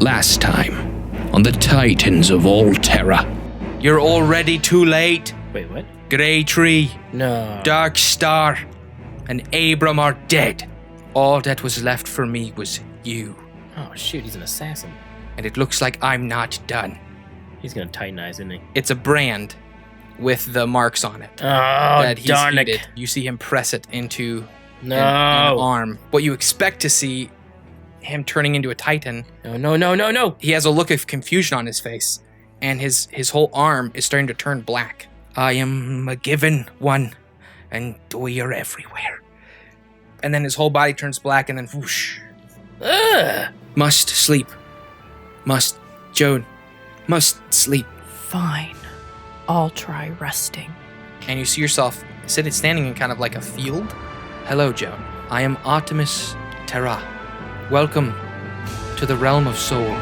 Last time, on the Titans of all Terra. You're already too late. Wait, what? Grey Tree, No. Dark Star, and Abram are dead. All that was left for me was you. Oh, shoot, he's an assassin. And it looks like I'm not done. He's gonna Titanize, isn't he? It's a brand with the marks on it. Oh, that he's darn it. heated. You see him press it into No. an arm. What you expect to see him turning into a Titan. No. He has a look of confusion on his face, and his whole arm is starting to turn black. I am a given one, and we are everywhere. And then his whole body turns black, and then whoosh. Ugh. Must sleep. Joan, must sleep. Fine. I'll try resting. And you see yourself standing in kind of like a field. Hello, Joan. I am Artemis Terra. Welcome to the realm of soul.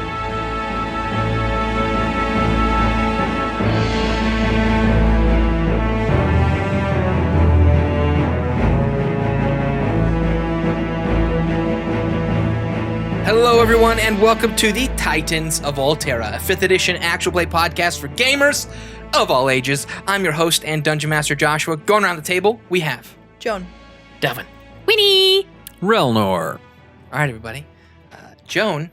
Hello, everyone, and welcome to the Titans of all Terra, a 5th edition actual play podcast for gamers of all ages. I'm your host and Dungeon Master Joshua. Going around the table, we have Joan. Devin. Winnie. Relnor. All right, everybody. Joan,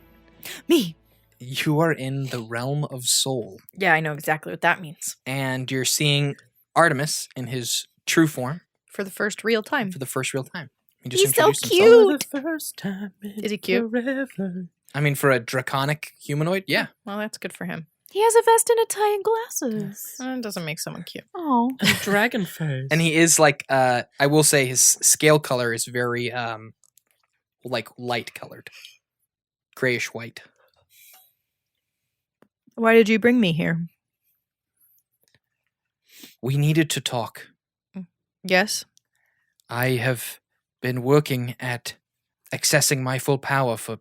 Me. you are in the realm of soul, Yeah, I know exactly what that means. and you're seeing Artemis in his true form For the first real time. for the first real time. He He's so introduced himself. cute. For the first time in Is he cute? forever. I mean, for a draconic humanoid, yeah. Well, that's good for him. He has a vest and a tie and glasses. That doesn't make someone cute. Oh. And dragon face. And he is like, I will say his scale color is very, like light colored. Grayish white. Why did you bring me here? We needed to talk. Yes. I have been working at accessing my full power for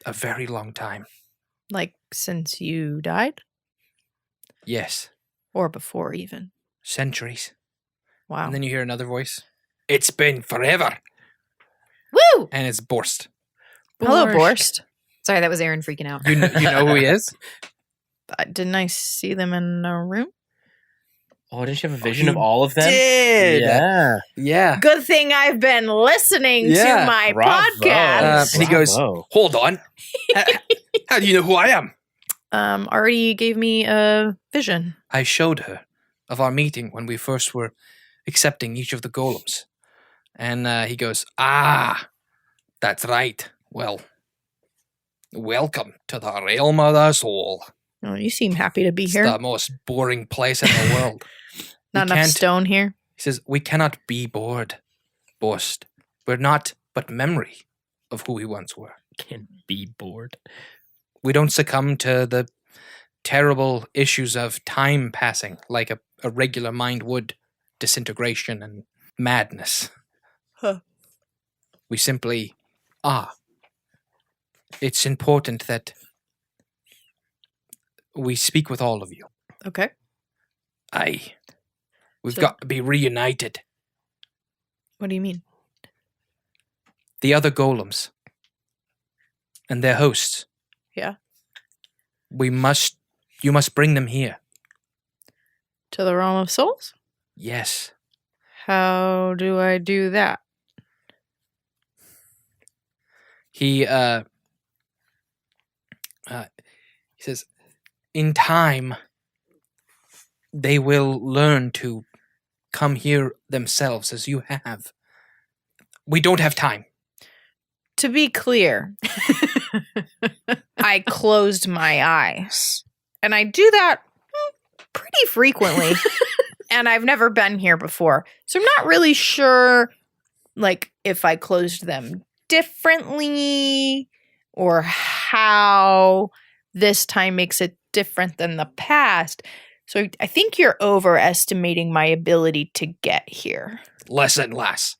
a very long time. Like since you died? Yes, Or before even? centuries. Wow. And then you hear another voice. It's been forever. Woo! And it's Borst. Hello, Borscht. Borst. Sorry, that was Aaron freaking out. You know who he is? Didn't I see them in a room? Oh, didn't you have a vision you of all of them? Did. Yeah. Yeah. Good thing I've been listening Yeah. to my Bravo. podcast. And he goes, Bravo. hold on. How do you know who I am? Already gave me a vision. I showed her of our meeting when we first were accepting each of the golems. And he goes, that's right. Well, welcome to the realm of the soul. Oh, you seem happy to be It's here. the most boring place in the world. Not We enough can't- stone here. He says, we cannot be bored, Borst. We're not but memory of who we once were. Can't be bored. We don't succumb to the terrible issues of time passing like a regular mind would, disintegration and madness. Huh. We simply are. It's important that we speak with all of you. Okay. We've So- got to be reunited. What do you mean? The other golems and their hosts. Yeah. You must bring them here. To the realm of souls? Yes. How do I do that? He says, in time, they will learn to come here themselves as you have. We don't have time. To be clear, I closed my eyes. And I do that pretty frequently. And I've never been here before. So I'm not really sure, like, if I closed them differently or how this time makes it different than the past. So I think you're overestimating my ability to get here. Less and less.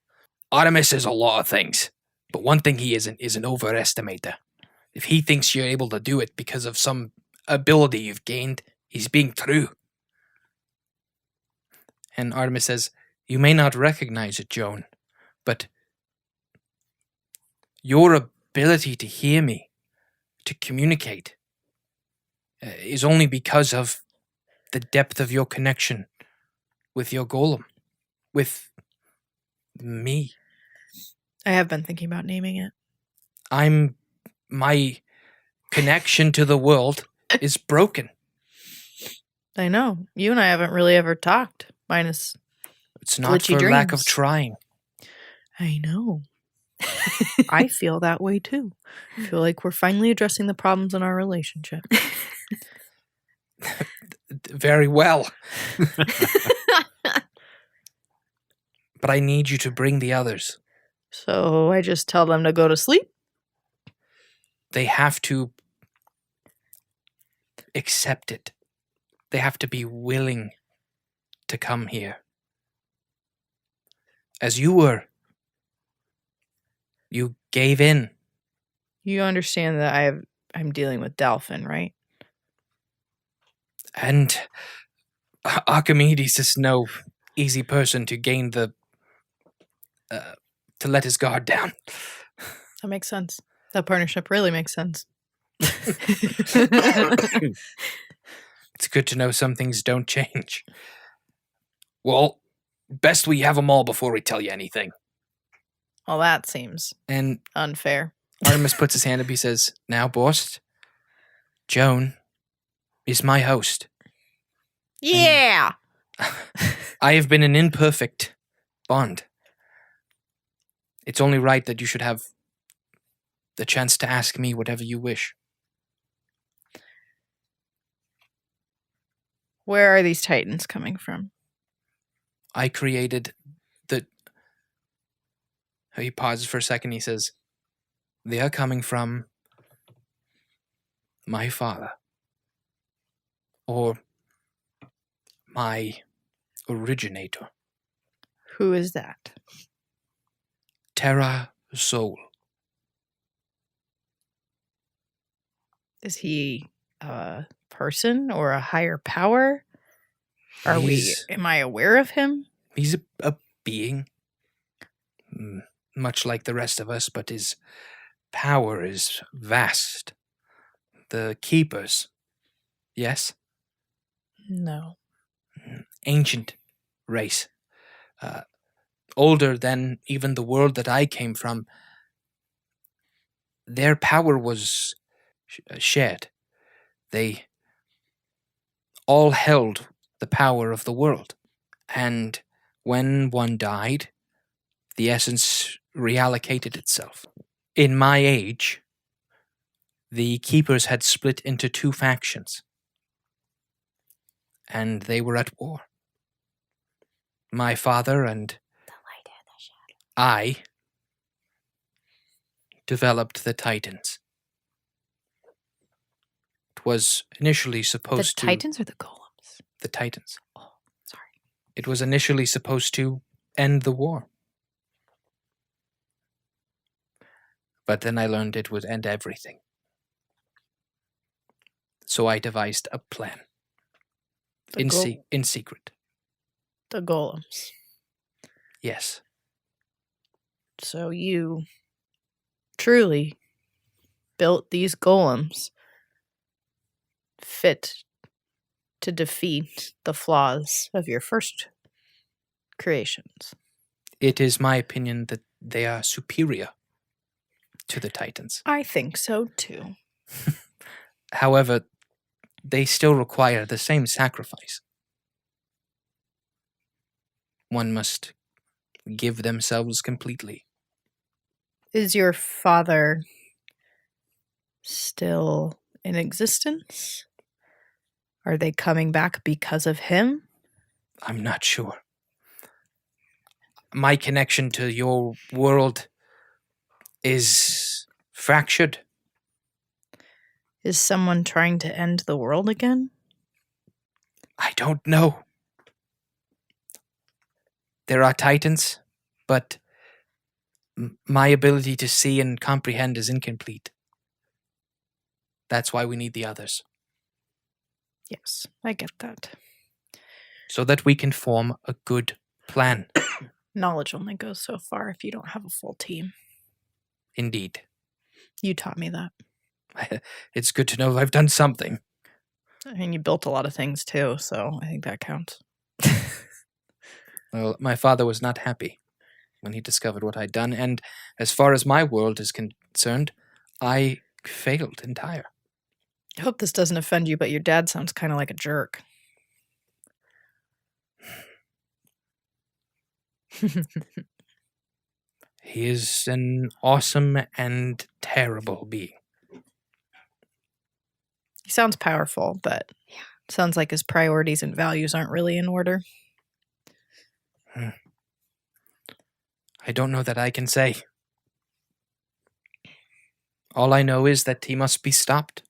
Artemis is a lot of things, but one thing he isn't is an overestimator. If he thinks you're able to do it because of some ability you've gained, he's being true. And Artemis says, you may not recognize it, Joan, but your ability to hear me to communicate is only because of the depth of your connection with your golem, with me. I have been thinking about naming it. My connection to the world is broken. I know. You and I haven't really ever talked, minus It's not glitchy for lack of dreams. trying. I know. I feel that way too. I feel like we're finally addressing the problems in our relationship. Very well. But I need you to bring the others. So I just tell them to go to sleep? They have to accept it. They have to be willing to come here. As you were. You gave in. You understand that I'm dealing with Dalphin, right? And Archimedes is no easy person to gain to let his guard down. That makes sense. That partnership really makes sense. It's good to know some things don't change. Well, best we have them all before we tell you anything. Well, that seems And unfair. Artemis puts his hand up. He says, "Now, boss, Joan is my host. Yeah! I have been an imperfect bond. It's only right that you should have the chance to ask me whatever you wish." Where are these titans coming from? I created the... He pauses for a second. He says, "They are coming from my father. Or my originator. Who is that? Terra Soul. Is he a person or a higher power? Am I aware of him? He's a being. Much like the rest of us, but his power is vast. The Keepers. Yes? No. Ancient race. Older than even the world that I came from. Their power was shared. They all held the power of the world. And when one died, the essence reallocated itself. In my age, the Keepers had split into two factions. And they were at war. My father and I developed the Titans. It was initially supposed to... The Titans or the Golems? The Titans. Oh, sorry. It was initially supposed to end the war. But then I learned it would end everything. So I devised a plan. In secret. The Golems. Yes. So you truly built these golems fit to defeat the flaws of your first creations. It is my opinion that they are superior to the Titans. I think so too. However, they still require the same sacrifice. One must give themselves completely. Is your father still in existence? Are they coming back because of him? I'm not sure. My connection to your world is fractured. Is someone trying to end the world again? I don't know. There are Titans, but my ability to see and comprehend is incomplete. That's why we need the others. Yes, I get that. So that we can form a good plan. Knowledge only goes so far if you don't have a full team. Indeed. You taught me that. It's good to know I've done something. I mean, you built a lot of things too, so I think that counts. Well, my father was not happy when he discovered what I'd done, and as far as my world is concerned, I failed entire. I hope this doesn't offend you, but your dad sounds kind of like a jerk. He is an awesome and terrible being. He sounds powerful, but sounds like his priorities and values aren't really in order. I don't know that I can say. All I know is that he must be stopped.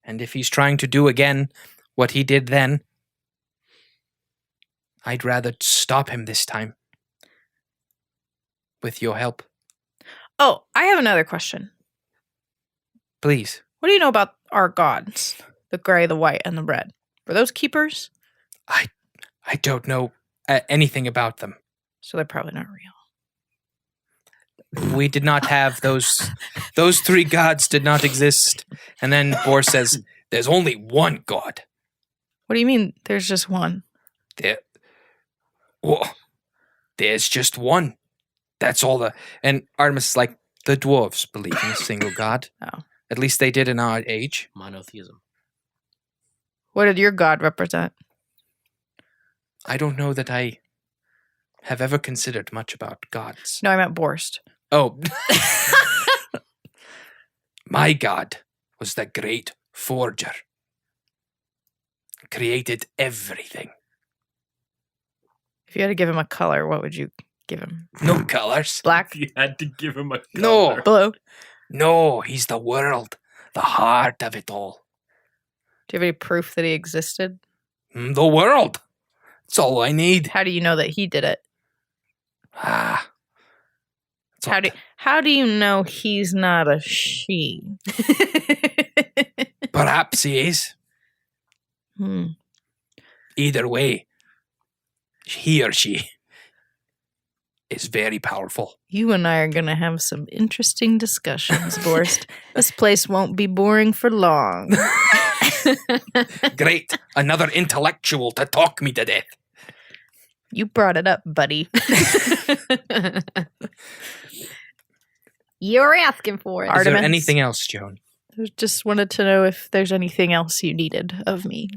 And if he's trying to do again what he did then, I'd rather stop him this time. With your help. Oh, I have another question. Please. What do you know about our gods? The gray, the white, and the red. Were those keepers? I don't know anything about them. So they're probably not real. We did not have those three gods did not exist. And then Bor says, there's only one god. What do you mean there's just one? There's just one. That's all and Artemis is like, the dwarves believe in a single god. Oh. At least they did in our age. Monotheism. What did your god represent? I don't know that I have ever considered much about gods. No, I meant Borst. Oh. My god was the great forger. Created everything. If you had to give him a color, what would you give him? No colors. Black? You had to give him a No. color. Blue? No, he's the world. The heart of it all. Do you have any proof that he existed? The world. That's all I need. How do you know that he did it? Ah. That's How do you know he's not a she? Perhaps he is. Either way, he or she is very powerful. You and I are going to have some interesting discussions, Borst. This place won't be boring for long. Great. Another intellectual to talk me to death. You brought it up, buddy. You're asking for it. Is there Artemis. anything else, Joan? I just wanted to know if there's anything else you needed of me.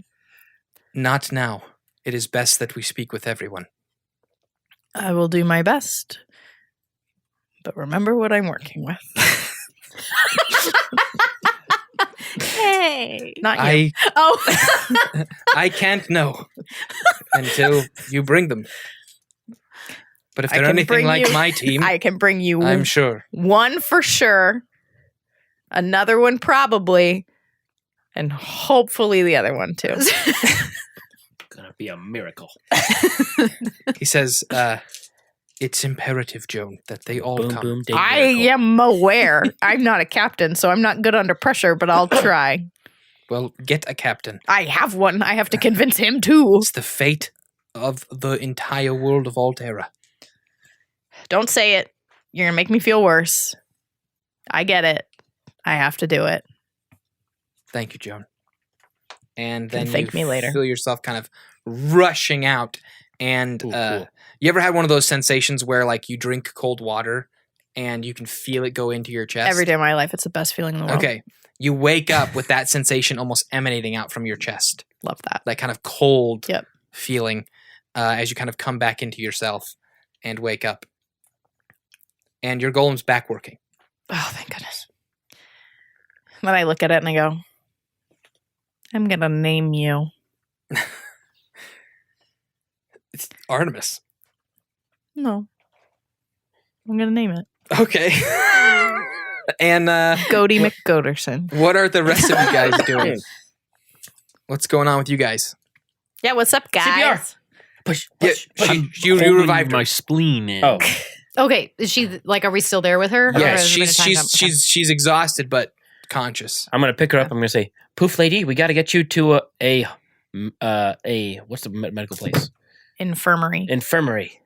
Not now. It is best that we speak with everyone. I will do my best. But remember what I'm working with. Hey. Not you. Oh. I can't know until you bring them. But if I they're can anything bring like you- my team, I can bring you I'm sure. one for sure, another one probably, and hopefully the other one too. Gonna be a miracle. He says, it's imperative, Joan, that they all Boom, come. boom, dig I miracle. am aware. I'm not a captain, so I'm not good under pressure, but I'll try. Well, get a captain. I have one. I have to convince him too. It's the fate of the entire world of Alterra. Don't say it. You're going to make me feel worse. I get it. I have to do it. Thank you, Joan. And Can then thank you me later. feel yourself kind of rushing out. And Ooh, cool. you ever had one of those sensations where like you drink cold water and you can feel it go into your chest? Every day of my life, it's the best feeling in the world. Okay. You wake up with that sensation almost emanating out from your chest. Love that. That kind of cold Yep. feeling as you kind of come back into yourself and wake up. And your golem's back working. Oh, thank goodness. Then I look at it and I go, I'm going to name you. It's Artemis. No. I'm going to name it. Okay. And Goaty McGoderson. what are the rest of you guys doing? What's going on with you guys? Yeah, what's up, guys? CPR. Push, push, Yeah, push. you Holding revived her. my spleen in. Oh. Okay, is she like? Are we still there with her? Or Yes, has it been a time jump? she's exhausted but conscious. I'm gonna pick her up. I'm gonna say, "Poof, lady, we got to get you to a what's the medical place? Infirmary. Infirmary.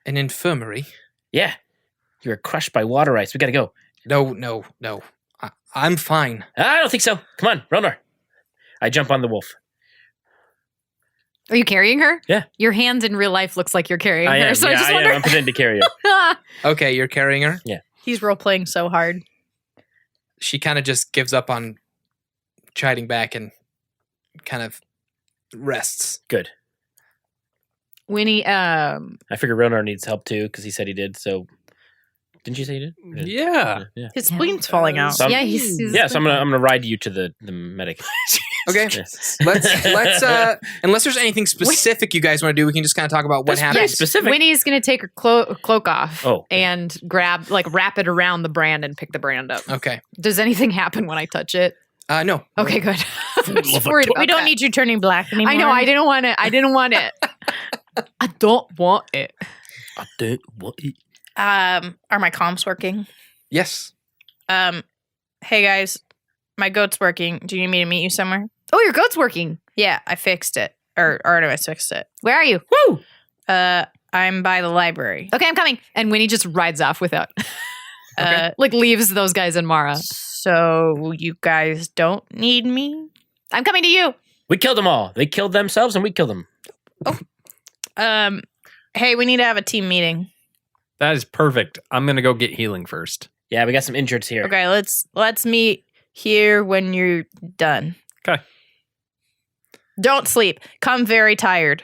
An infirmary. Yeah, you were crushed by water ice. We got to go." No. I'm fine. I don't think so. Come on, Ronor. I jump on the wolf. Are you carrying her? Yeah. Your hands in real life looks like you're carrying I her. am. So Yeah, I just I wonder. am. I'm pretending to carry her. Okay, you're carrying her? He's role playing so hard. She kind of just gives up on chiding back and kind of rests. Good. Winnie, I figure Ronor needs help too because he said he did. So, didn't you say you did? Yeah. Yeah. His spleen's falling out. So I'm- yeah, he's Yeah. So I'm gonna ride you to the medic. Okay. Yeah. Let's unless there's anything specific you guys want to do, we can just kind of talk about what That's happened. pretty specific. Winnie's gonna take her cloak off Oh. and wrap it around the brand and pick the brand up. Okay. Does anything happen when I touch it? No. Okay, good. I'm just worried about We don't that. need you turning black anymore. I know. I didn't want it. I don't want it. I don't want it. Are my comms working? Yes. Hey guys, my goat's working. Do you need me to meet you somewhere? Oh, your goat's working. Yeah, I fixed it. Or Artemis fixed it. Where are you? Woo! I'm by the library. Okay, I'm coming. And Winnie just rides off without, leaves those guys in Mara. So you guys don't need me? I'm coming to you. We killed them all. They killed themselves, and we killed them. Hey, we need to have a team meeting. That is perfect. I'm going to go get healing first. Yeah, we got some injureds here. Okay, let's meet here when you're done. Okay. Don't sleep. Come very tired.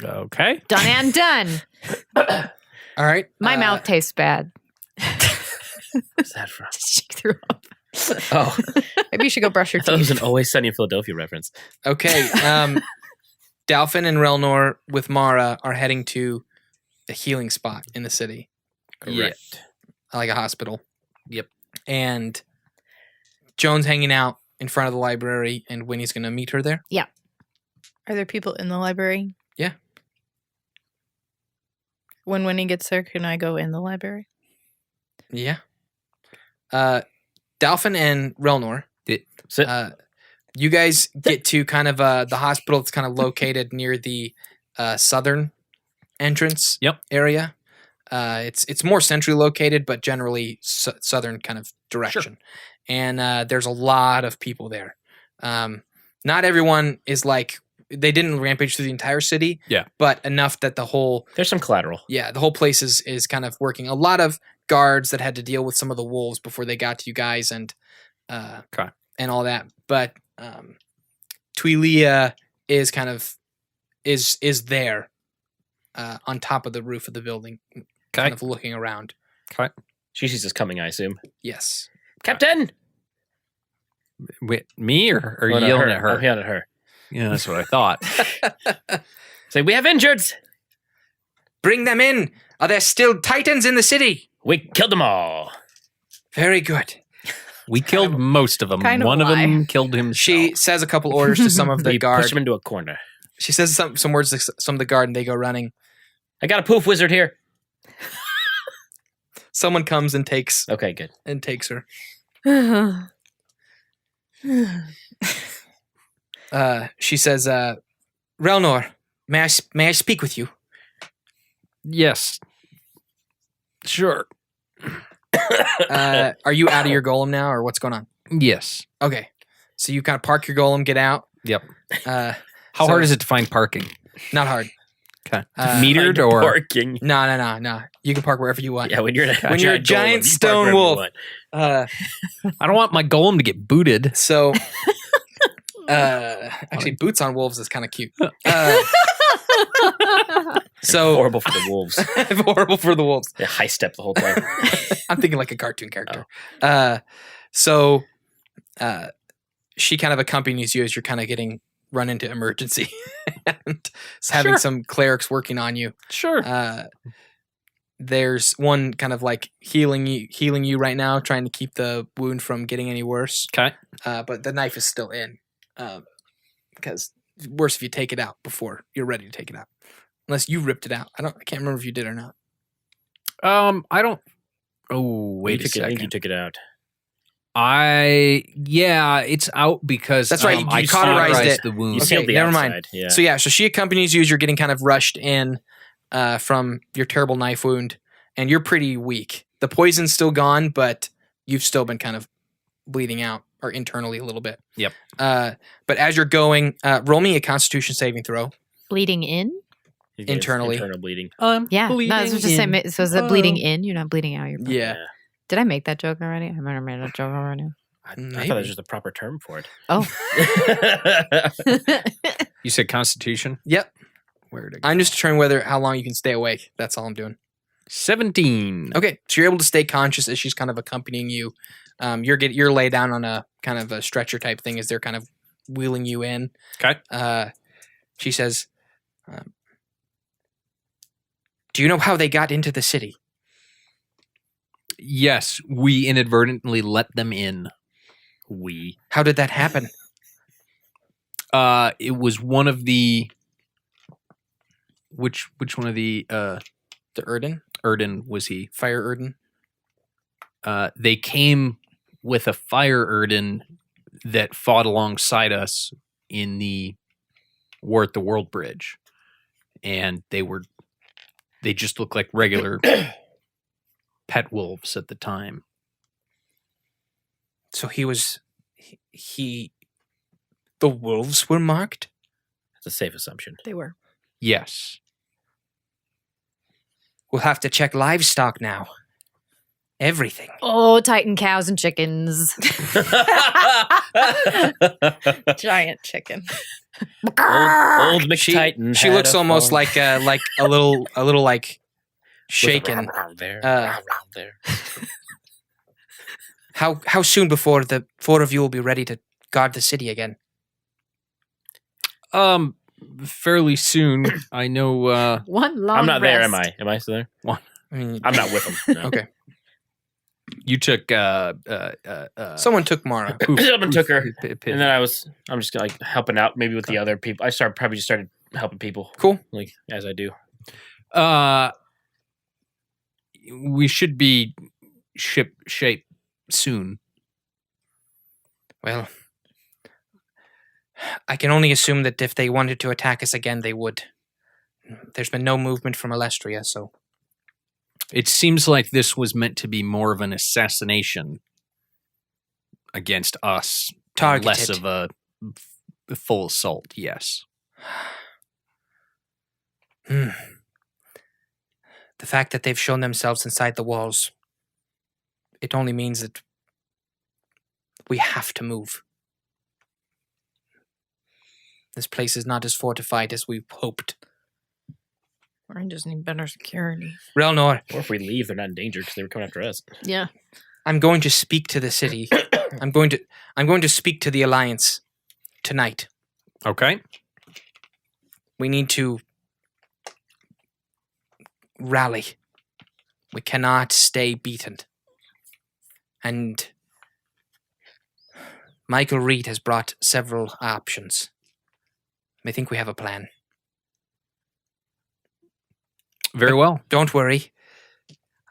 Okay. Done and done. All right. My mouth tastes bad. What's that from? She threw up. Oh, Maybe you should go brush your that was teeth. an Always Sunny in Philadelphia reference. Okay. Dalphin and Relnor with Mara are heading to a healing spot in the city, Correct. like a hospital. Yep. And Joan's hanging out in front of the library, and Winnie's going to meet her there. Are there people in the library? Yeah. When Winnie gets there, can I go in the library? Yeah. Dalphin and Relnor, So, you guys get to kind of the hospital that's kind of located near the southern entrance area. It's more centrally located, but generally southern kind of direction. And there's a lot of people there. Not everyone is like, they didn't rampage through the entire city. Yeah. But enough that the whole there's some collateral. the whole place is kind of working. A lot of guards that had to deal with some of the wolves before they got to you guys and and all that. But Tweelia is kind of is there on top of the roof of the building, kind of looking around. Okay. She sees us coming, I assume. Yes. Captain! Wait, me or are you Oh, no, yelling at her? I'm yelling at her. Yeah, that's what I thought. Say, we have injureds! Bring them in. Are there still titans in the city? We killed them all. Very good. We killed most of them. kind of One of lie. them killed himself. She says a couple orders to some of the We guard. pushed him into a corner. She says some words to some of the guard, and they go running. I got a poof wizard here. Someone comes and takes Okay, good. her. Are She says, "Relnor, may I speak with you?" Yes. Sure. Are you out of your golem now, or what's going on? Yes. Okay, so you kind of park your golem, get out. Yep. How How hard is it to find parking? Not hard. Okay. Uh, Metered Like or parking. No. You can park wherever you want. Yeah, when you're When you're a giant golem, you park stone wherever you wolf. want. I don't want my golem to get booted. So, actually, boots on wolves is kind of cute. So Horrible for the wolves. horrible for the wolves. They high step the whole time. I'm thinking like a cartoon character. So she kind of accompanies you as you're kind of getting run into emergency and having Sure. some clerics working on you. Sure. There's one kind of like healing you right now, trying to keep the wound from getting any worse. Okay. But the knife is still in, because worse if you take it out before you're ready to take it out, unless you ripped it out. I can't remember if you did or not. I don't. Oh, wait a I think you second. took it out. It's out because That's right, you I cauterized it. the wound. You Okay, sealed the never outside. mind. Yeah. So yeah, so she accompanies you as you're getting kind of rushed in from your terrible knife wound, and you're pretty weak. The poison's still gone, but you've still been kind of bleeding out or internally a little bit. Yep. But as you're going, roll me a Constitution saving throw. Bleeding in? He gets Internally. internal bleeding. Yeah. No, I was just saying. So is it bleeding in? You're not bleeding out. You're Yeah. Did I make that joke already? I might have made that joke already. I thought that was just a proper term for it. Oh. You said Constitution? Yep. Where to go? I'm just determining how long you can stay awake. That's all I'm doing. 17. Okay, so you're able to stay conscious as she's kind of accompanying you. You're laid down on a kind of a stretcher type thing as they're kind of wheeling you in. Okay. She says, "Do you know how they got into the city?" Yes, we inadvertently let them in. How did that happen? It was one of the... Which one of the... The Erden? Erden was he? Fire Erden? They came with a fire Erden that fought alongside us in the War at the World Bridge. And they just looked like regular pet wolves at the time. So the wolves were marked? That's a safe assumption. They were. Yes. We'll have to check livestock now. Everything. Oh, Titan cows and chickens. Giant chicken. Old McTitan. She had looks a almost phone. like a little like shaken. Round there. Uh, round there. How soon before the four of you will be ready to guard the city again? Fairly soon. I know. One long I'm not there, am rest. I? Am I still there? I mean, I'm not with them. No. Okay. You took. Someone took Mara. Someone took her. Pip. And then I'm just like helping out maybe with the other people. I probably just started helping people. Cool. Like as I do. We should be ship shape soon. Well, I can only assume that if they wanted to attack us again, they would. There's been no movement from Alestria, so... It seems like this was meant to be more of an assassination against us. Targeted. Less of a full assault, yes. The fact that they've shown themselves inside the walls, it only means that we have to move. This place is not as fortified as we hoped. I just need better security. Relnor, Or if we leave, they're not in danger because they were coming after us. Yeah. I'm going to speak to the city. I'm going to speak to the Alliance tonight. Okay. We need to rally. We cannot stay beaten. And Michael Reed has brought several options. I think we have a plan. Very well. Don't worry.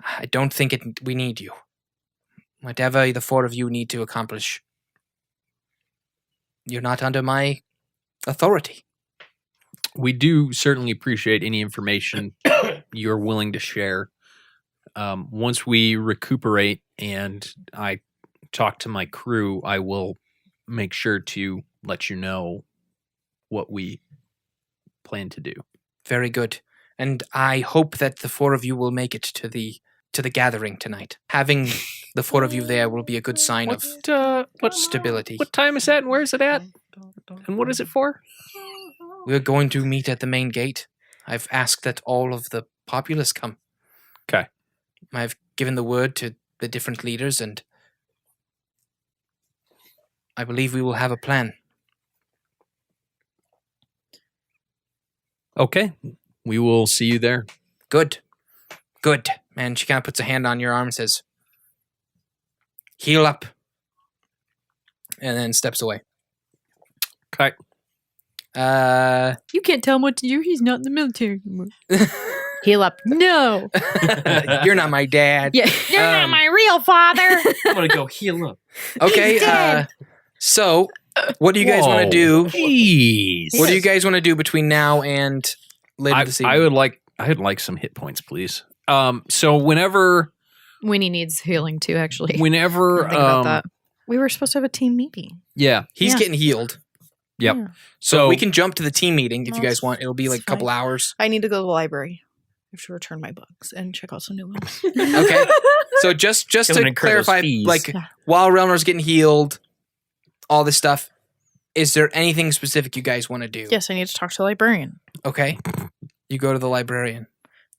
I don't think we need you. Whatever the four of you need to accomplish, you're not under my authority. We do certainly appreciate any information you're willing to share. Once we recuperate and I talk to my crew, I will make sure to let you know what we plan to do. Very good. And I hope that the four of you will make it to the gathering tonight. Having the four of you there will be a good sign of stability. What time is that and where is it at? And what is it for? We're going to meet at the main gate. I've asked that all of the populace come. Okay. I've given the word to the different leaders, and I believe we will have a plan. Okay. We will see you there. Good. Good. And she kind of puts a hand on your arm and says, heal up. And then steps away. Okay. You can't tell him what to do. He's not in the military anymore. Heal up. No. You're not my dad. Yeah. You're not my real father. I'm gonna go heal up. Okay. He's dead. So, what do you guys want to do? Jeez. What do you guys want to do between now and later this evening? I would like some hit points, please. So whenever Winnie needs healing too, actually. Whenever, Think about that. We were supposed to have a team meeting. yeah. He's Yeah. getting healed. Yep. Yeah. So We can jump to the team meeting if No, you guys want. It'll be like a it's couple fine. hours. I need to go to the library. I have to return my books and check out some new ones. Okay. So just Don't to incur those clarify, fees. like Yeah. while Relnor's getting healed, all this stuff, is there anything specific you guys want to do? Yes, I need to talk to the librarian. Okay. You go to the librarian.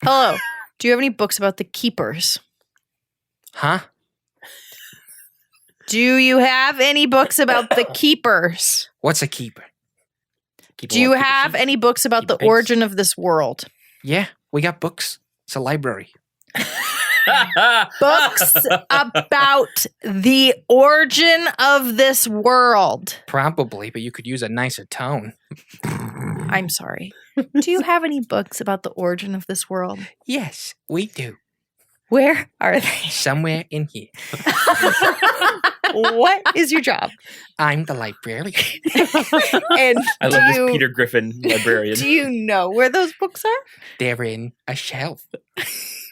Hello. Do you have any books about the keepers? Huh? Do you have any books about the keepers? What's a keeper? Keep Do you alive, keep have sheep. any books about Keep the pigs. origin of this world? Yeah, we got books. It's a library. Books about the origin of this world. Probably, but you could use a nicer tone. I'm sorry. Do you have any books about the origin of this world? Yes, we do. Where are they? Somewhere in here. What is your job? I'm the librarian. And I love this Peter Griffin librarian. do you know where those books are? They're in a shelf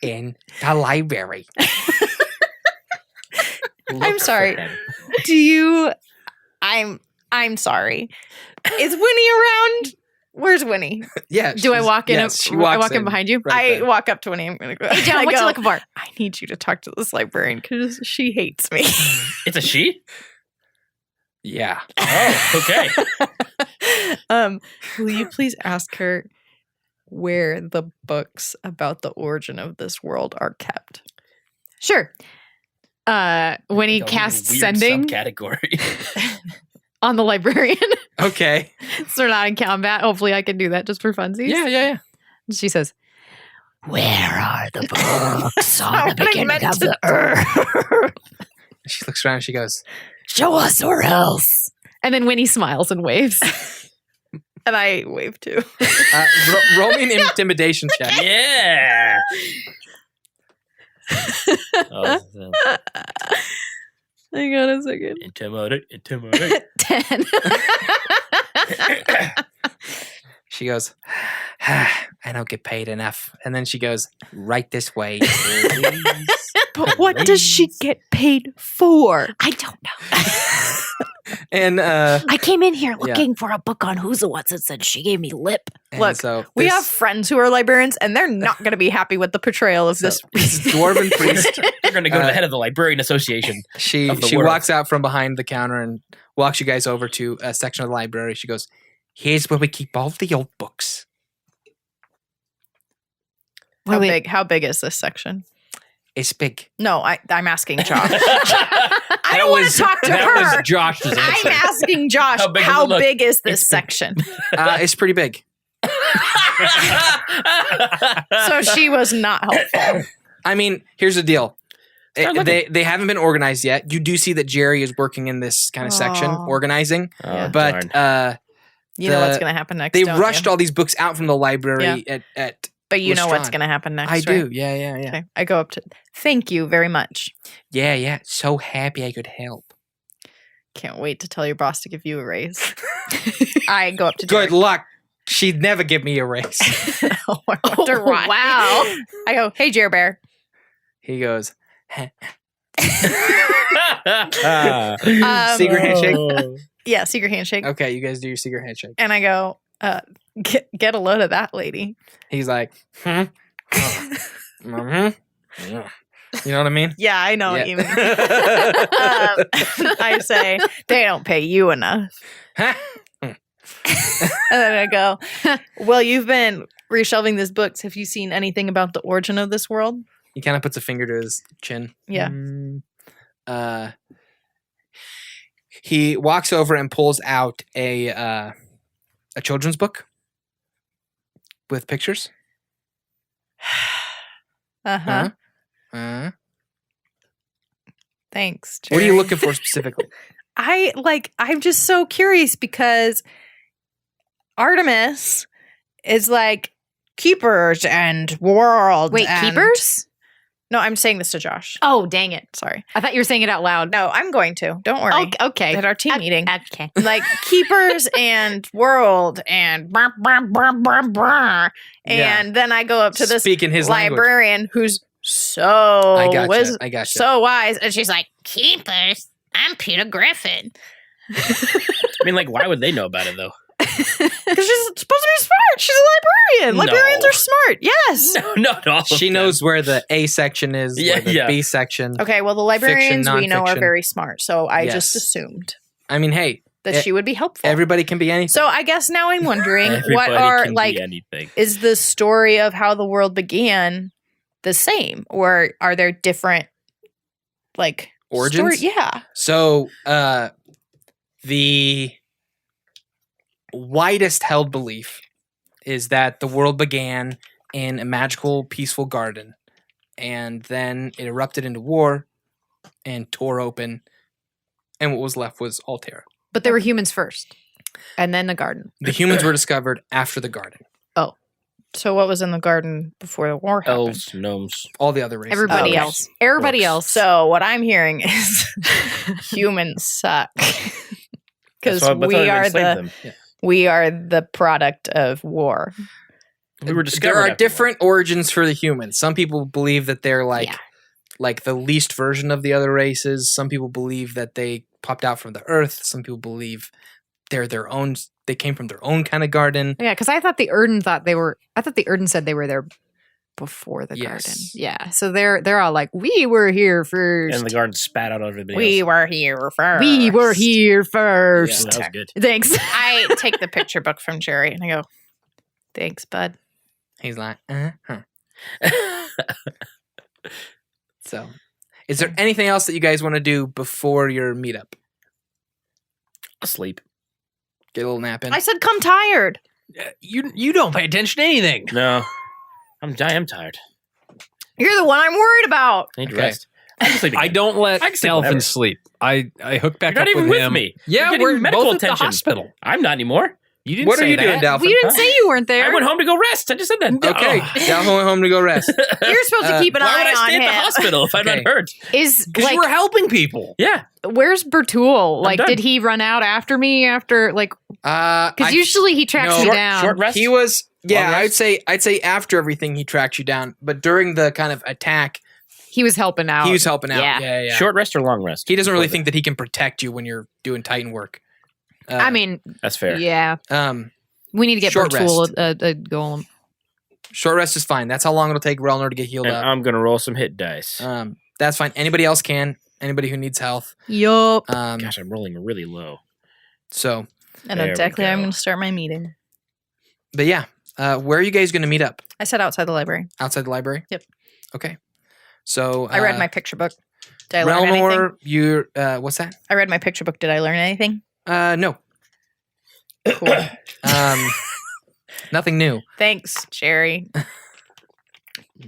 in the library. I'm sorry. Do you I'm sorry. Is Winnie around? Where's Winnie? Yeah. Do I she's- walk in? yes, she I walks walk in behind you. right I there. walk up to Winnie. I'm gonna go. Hey, John, I what you go, looking for? I need you to talk to this librarian because she hates me. It's a she? Yeah. Oh, okay. Will you please ask her where the books about the origin of this world are kept? Sure. When he Like a casts weird sending subcategory. on the librarian, Okay. so they're not in combat. Hopefully, I can do that just for funsies. Yeah. She says, Where are the books on Not the what I beginning meant of to the earth? She looks around and she goes, Show us or else. and then Winnie smiles and waves. And I wave too. roll me an intimidation check. Yeah. Oh, Hang on a second. intimidate. 10. She goes, I don't get paid enough. And then she goes, right this way, please. But what does she get paid for? I don't know. And I came in here looking for a book on who's the what's it said. She gave me lip. Look, so We this- have friends who are librarians, and they're not going to be happy with the portrayal of this. this dwarven priest. You're going to go to the head of the Librarian Association. She Of the she world. walks out from behind the counter and walks you guys over to a section of the library. She goes, here's where we keep all the old books. How big is this section? It's big. No, I'm asking Josh. I I don't want to talk to that her. was Josh's answer. I'm asking Josh, How big does how it look? big is this section? It's pretty big. So she was not helpful. I mean, here's the deal. Start looking. They haven't been organized yet. You do see that Jerry is working in this kind of section, Oh. organizing. Oh, But darn. You know what's The- going to happen next. they don't rushed you? all these books out from the library at But you know what's Lestrade. going to happen next. I right? do. Yeah. Okay. I go up to. Thank you very much. Yeah. So happy I could help. Can't wait to tell your boss to give you a raise. I go up to. Good Jerry. luck. She'd never give me a raise. Oh, I wonder why. wow. I go, hey, Jer Bear. He goes, Um, secret handshake. Yeah, secret handshake. Okay, you guys do your secret handshake. And I go, get a load of that lady. He's like, You know what I mean? Yeah, I know what Yeah. you mean. I say, they don't pay you enough. And then I go, well, you've been reshelving these books. Have you seen anything about the origin of this world? He kind of puts a finger to his chin. Yeah. He walks over and pulls out a children's book with pictures. Uh-huh. Uh, Thanks, what are you Jerry. looking for specifically? I'm just so curious because Artemis is like keepers and world. Wait, and- keepers? No, I'm saying this to Josh. Oh, dang it. Sorry. I thought you were saying it out loud. No, I'm going to. Don't worry. Okay. At our team meeting. Okay. Like keepers and world and brr, brr, brr, brr, brr. And then I go up to this Speaking his language. librarian who's so I gotcha. was I gotcha. so wise. And she's like, Keepers, I'm Peter Griffin. I mean, like, why would they know about it though? because she's supposed to be smart. She's a librarian. No. Librarians are smart. Yes. No, not all. she knows where the A section is, Yeah, where the yeah. B section. Okay, well, the librarians we know are nonfiction. very smart, so I just Yes. assumed I mean, hey, that she would be helpful. everybody can be anything. So I guess now I'm wondering Everybody what are can like be anything. is the story of how the world began the same, or are there different like Origins? Yeah. So, the widest held belief is that the world began in a magical, peaceful garden, and then it erupted into war and tore open, and what was left was Alterra. But there were humans first, and then the garden. The humans were discovered after the garden. So what was in the garden before the war happened? Elves, gnomes. All the other races. Everybody Okay. else. Everybody Orcs. else. So what I'm hearing is humans suck because we are the product of war. We were discovered. There are after different origins for the humans. Some people believe that they're Yeah. like the least version of the other races. Some people believe that they popped out from the earth. Some people believe they're their own. They came from their own kind of garden. Yeah, because I thought the Erden said they were there before the Yes. garden. Yeah, so they're all like, we were here first. And the garden spat out everybody We else. were here first. We were here Yeah, first. that was good. Thanks. I take the picture book from Jerry and I go, thanks, bud. He's like, huh. So, is there anything else that you guys want to do before your meetup? Asleep. Get a little nap in. I said, come tired. You don't pay attention to anything. No, I am tired. You're the one I'm worried about. I need to Okay. rest. I can sleep I again. don't let I can sleep whenever. Delphin sleep. I hook back You're up not even with with him. me. Yeah, You're we're getting medical both at the attention. hospital. I'm not anymore. You didn't What are say you doing, that. Dolphin? You didn't say you weren't there. I went home to go rest. I just said that. Okay, Oh. Dalvin went home to go rest. You're supposed to keep an Why eye would I on stay him. at the hospital if I'm Okay. not hurt? Is Because like, you were helping people. Yeah. where's Bertul? Like, done. did he run out after me? Because usually he tracks no. me Short- down. short rest? He was, yeah, Long rest? I'd say after everything he tracks you down, but during the kind of attack, He was helping out. he was helping out. Yeah. Yeah. Short rest or long rest? He doesn't really Before think that he can protect you when you're doing Titan work. I mean, That's fair. yeah. We need to get Short Bertul rest. a golem. short rest is fine. That's how long it'll take Relnor to get healed And up. I'm going to roll some hit dice. That's fine. Anybody else can. Anybody who needs health. Yup. Gosh, I'm rolling really low. So, And There we exactly, I'm go. going to start my meeting. but yeah, where are you guys going to meet up? I said outside the library. Outside the library? Yep. Okay. So I read my picture book. Did I learn anything? Relnor, you're what's that? I read my picture book. Did I learn anything? No. Cool. Nothing new. Thanks, Jerry.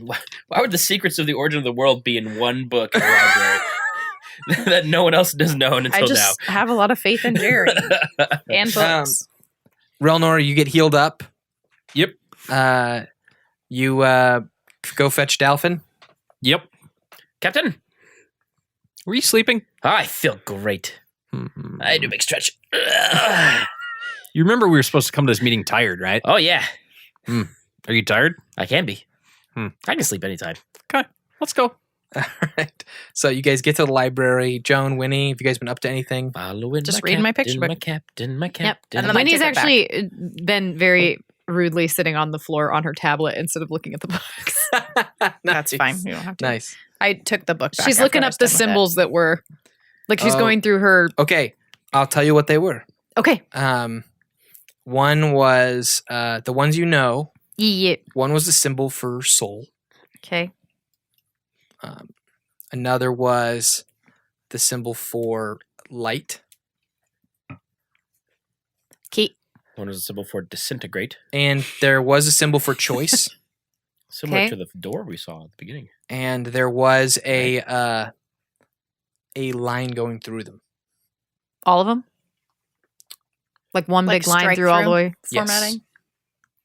Why would the secrets of the origin of the world be in one book in the library that no one else has known I until just have a lot of faith in Jerry and books. Relnor, you get healed up. Yep. You go fetch Dalphin. Yep. Captain, Were you sleeping? I feel great. Mhm. I do a big stretch. You remember we were supposed to come to this meeting tired, right? Oh, yeah. Are you tired? I can be. Hmm. I can sleep anytime. Let's go. All right. So you guys get to the library. Joan, Winnie, have you guys been up to anything? Following Just reading my picture book. My captain, my captain. And then I Winnie's took it back. actually been very rudely sitting on the floor on her tablet instead of looking at the books. That's Nice. fine. You don't have to. Nice. I took the book back. She's after looking I up was the done with it. symbols that were, like, she's Oh. going through her. Okay. I'll tell you what they were. Okay. One was the ones you know. Yeah. One was the symbol for soul. Okay. Another was the symbol for light. Kate. One was a symbol for disintegrate, And there was a symbol for choice. similar Okay. to the door we saw at the beginning. And there was a line going through them. All of them? Like one Like big line strike through all the through? way? Yes. Formatting.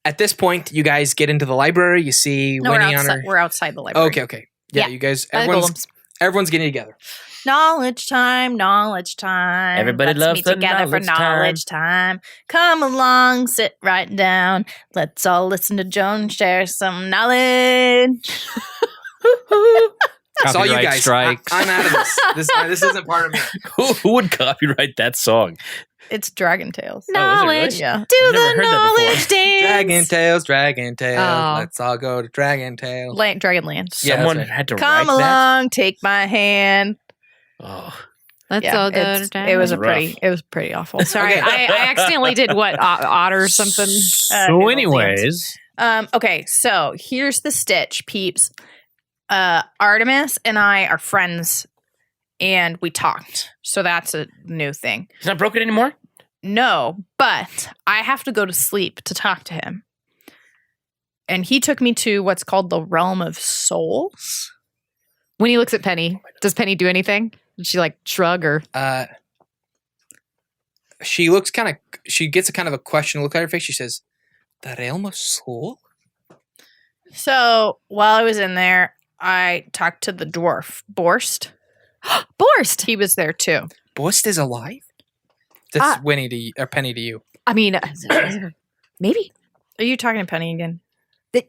At this point, you guys get into the library. You see No, we're Winnie on outside, her. we're outside the library. Okay. Yeah, Yeah. you guys. And the Everyone's golems. everyone's getting together. Knowledge time, knowledge time. Everybody Let's loves meet the together for knowledge time. knowledge time. Come along, sit right down. Let's all listen to Joan share some knowledge. It's all you Copyright guys. strikes. I'm out of this. This isn't part of me. Who would copyright that song? It's Dragon Tales. Knowledge. Yeah. Do I've never the heard that before. knowledge dance. Dragon Tales. Oh. Let's all go to Dragon Tales. Dragonland. Yeah, Someone that's right. had to Come write along, take my hand. that. Oh, Let's Yeah, all go it's- to it was That's rough. it was pretty awful. Sorry, Okay. I accidentally did what? Otter something? So, anyways, Okay, so here's the stitch, peeps. Artemis and I are friends, and we talked. So that's a new thing. he's not broken anymore. No, but I have to go to sleep to talk to him. And he took me to what's called the realm of souls. When he looks at Penny, does Penny do anything? Did she like shrug or? She looks kind of. She gets a kind of a question look at her face. She says, "The realm of soul." So while I was in there, I talked to the dwarf, Borst. Borst. He was there too. Borst is alive. That's Winnie to you, or Penny to you. I mean, maybe. Are you talking to Penny again?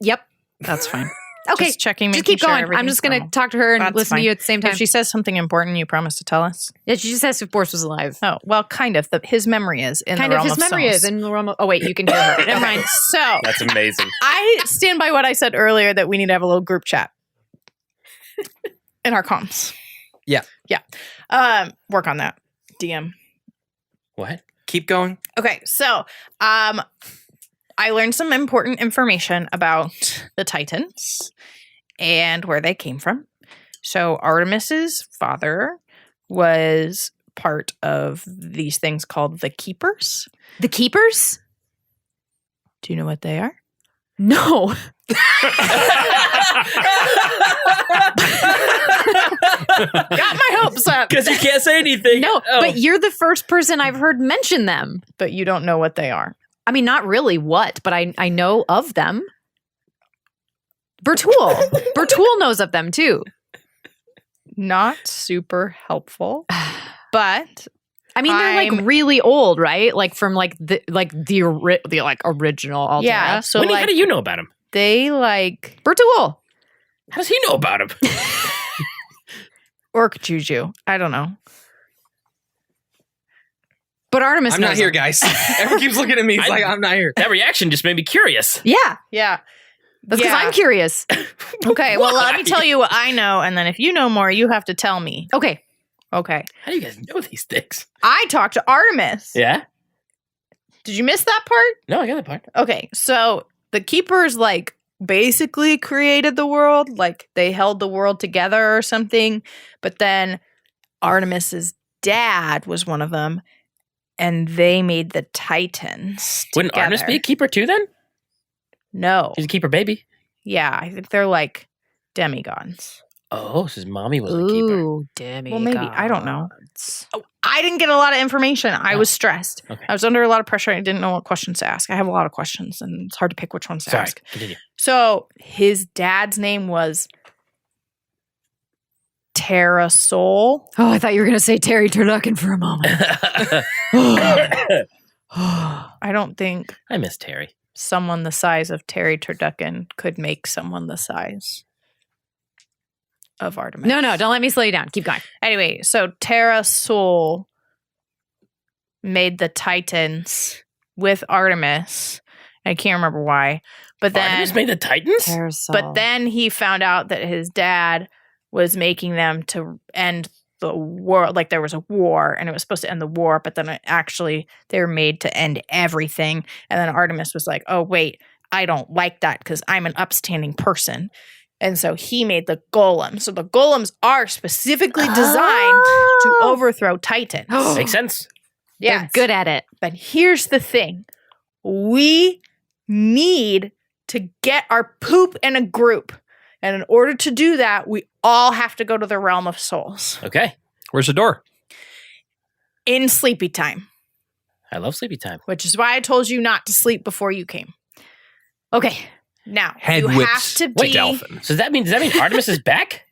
Yep. That's fine. Okay. Just checking. Just making keep sure going. I'm everything's just going to normal. talk to her and That's listen fine. to you at the same time. If she says something important, you promise to tell us. Yeah, she just asked if Borst was alive. Oh, well, kind of. His memory is in Kind the of realm his memory souls. is in the realm of. Oh, wait, you can hear her. Never mind. So That's amazing. I stand by what I said earlier that we need to have a little group chat in our comms. Yeah. Work on that. DM. What? Keep going. Okay, so I learned some important information about the Titans and where they came from. So Artemis's father was part of these things called the Keepers. The Keepers? Do you know what they are? No. Got my hopes up, Because you can't say anything. No, Oh. but you're the first person I've heard mention them. but you don't know what they are. I mean, not really what, but I know of them. Bertul. Bertul knows of them too. Not super helpful, but I mean, they're I'm- like really old, right? Like from like the original Altera. yeah. So Winnie, how like do you know about him? they like Bertul. How does he know about him? orc juju. I don't know. But Artemis I'm not knows here, them. guys. Everyone keeps looking at me. It's like I'm not here. That reaction just made me curious. Yeah. Yeah. That's because Yeah. I'm curious. Okay, well, let me Why? tell you what I know, and then if you know more, you have to tell me. Okay. Okay. How do you guys know these things? I talked to Artemis. Yeah? Did you miss that part? No, I got that part. Okay, so the Keepers, like, basically created the world. Like, they held the world together or something. But then Artemis's dad was one of them, and they made the Titans. Wouldn't together. Artemis be a keeper too then? No. She's a keeper baby. Yeah, I think they're like demigods. Oh, so his mommy was a keeper. Ooh, demi. Well, maybe. I don't know. I didn't get a lot of information. I was stressed. Okay. I was under a lot of pressure. I didn't know what questions to ask. I have a lot of questions, and it's hard to pick which ones to Sorry, ask. continue. So his dad's name was Terra Soul. Oh, I thought you were going to say Terry Turducken for a moment. I don't think I miss Terry. someone the size of Terry Turducken could make someone the size of Artemis. No, don't let me slow you down. Keep going. Anyway, so Terra Soul made the Titans with Artemis. I can't remember why. But then Artemis made the Titans? But then he found out that his dad was making them to end the war. Like there was a war and it was supposed to end the war, but then they were made to end everything. And then Artemis was like, oh, wait, I don't like that because I'm an upstanding person. And so he made the golem. So the golems are specifically designed to overthrow Titans. Makes sense. They're good at it. But here's the thing. We need to get our poop in a group. And in order to do that, we all have to go to the realm of souls Okay. Where's the door? in sleepy time, I love sleepy time. which is why I told you not to sleep before you came. Okay. Now, Head you have whips to to be Delphin. So does that mean Artemis is back?